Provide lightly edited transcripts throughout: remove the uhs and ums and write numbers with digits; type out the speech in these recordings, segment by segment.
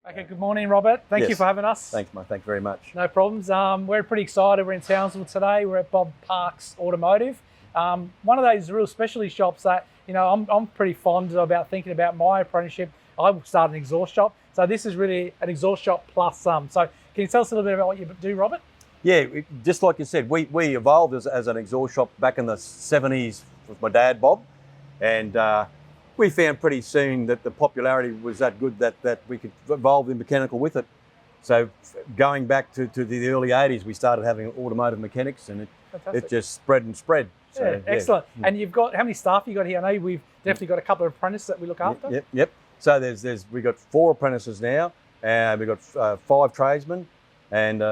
Okay, good morning, Robert. Thank you for having us. Thanks, mate. Thank you very much. No problems. We're pretty excited. We're in Townsville today. We're at Bob Park's Automotive. One of those real specialty shops that, I'm pretty fond about thinking about my apprenticeship. I started an exhaust shop. So this is really an exhaust shop plus some. So can you tell us a little bit about what you do, Robert? Yeah, just like you said, we evolved as an exhaust shop back in the 70s with my dad, Bob. And we found pretty soon that the popularity was that good that we could evolve in mechanical with it. So going back to the early 80s, we started having automotive mechanics, and it just spread and spread. So, yeah, excellent. Yeah. And you've got, how many staff you got here? I know we've definitely got a couple of apprentices that we look after. Yep. So we've got 4 apprentices now, and we've got 5 tradesmen, and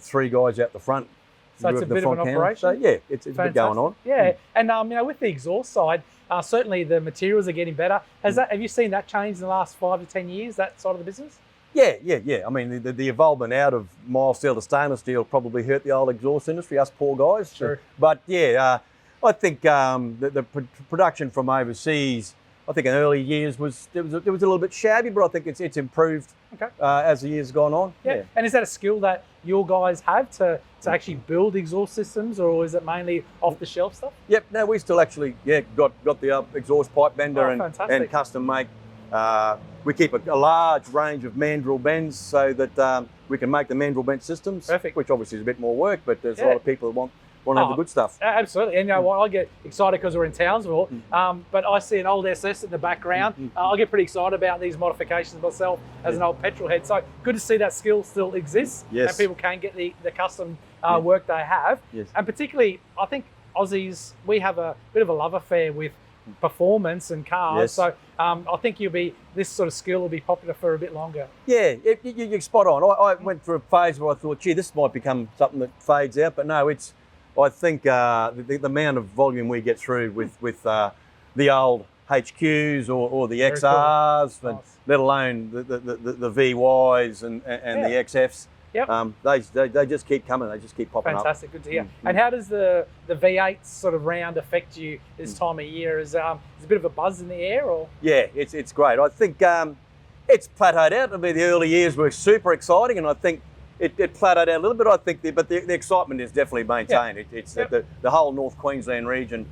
3 guys out the front. So it's a bit of an operation. So yeah, it's a bit going on. Yeah, and with the exhaust side, certainly the materials are getting better. Have you seen that change in the last 5 to 10 years, that side of the business? Yeah. I mean, the evolvement out of mild steel to stainless steel probably hurt the old exhaust industry, us poor guys. Sure. But yeah, I think the production from overseas, I think in early years was a little bit shabby, but I think it's improved as the years gone on. Yeah. And is that a skill that your guys have to actually build exhaust systems, or is it mainly off the shelf stuff? Yep. No, we still actually got the exhaust pipe bender and custom make. We keep a large range of mandrel bends so that we can make the mandrel bend systems. Perfect. Which obviously is a bit more work, but there's a lot of people that want to have the good stuff. Absolutely. And you know what, I get excited because we're in Townsville, but I see an old SS in the background. I get pretty excited about these modifications myself as an old petrol head. So good to see that skill still exists, and people can get the custom work they have. Yes. And particularly, I think Aussies, we have a bit of a love affair with performance and cars. Yes. So I think this sort of skill will be popular for a bit longer. Yeah, you're spot on. I went through a phase where I thought, gee, this might become something that fades out, but no, I think the amount of volume we get through with the old HQs or the XRs, cool. Let alone the VYs and the XFs. Yep. They just keep coming. They just keep popping Fantastic. Good to hear. And how does the V8 sort of round affect you this time of year? Is a bit of a buzz in the air, or? Yeah, it's great. I think it's plateaued out. I mean, the early years were super exciting, and I think it plateaued out a little bit. I think, but the excitement is definitely maintained. Yep. It's the whole North Queensland region.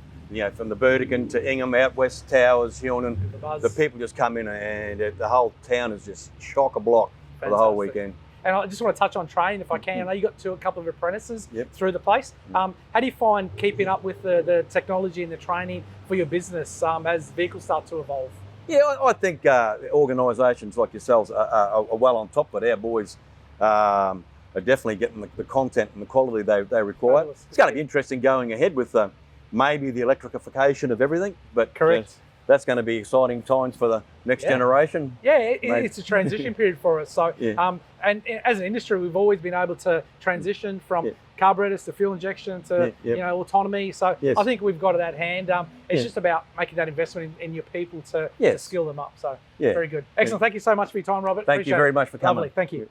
From the Burdekin to Ingham, out west, Towers, Hillman, the people just come in, and the whole town is just chock-a-block for the whole weekend. And I just want to touch on training if I can. I know you got a couple of apprentices through the place. How do you find keeping up with the technology and the training for your business as vehicles start to evolve? Yeah, I think organisations like yourselves are well on top of it. Our boys are definitely getting the content and the quality they require. Fabulous. It's going to be interesting going ahead with maybe the electrification of everything. But correct. That's going to be exciting times for the next generation. Yeah, it's a transition period for us. So, and as an industry, we've always been able to transition from carburetors to fuel injection to autonomy. So I think we've got it at hand. It's just about making that investment in your people to skill them up. So very good. Excellent. Thank you so much for your time, Robert. Thank you very much for coming. Lovely. Thank you.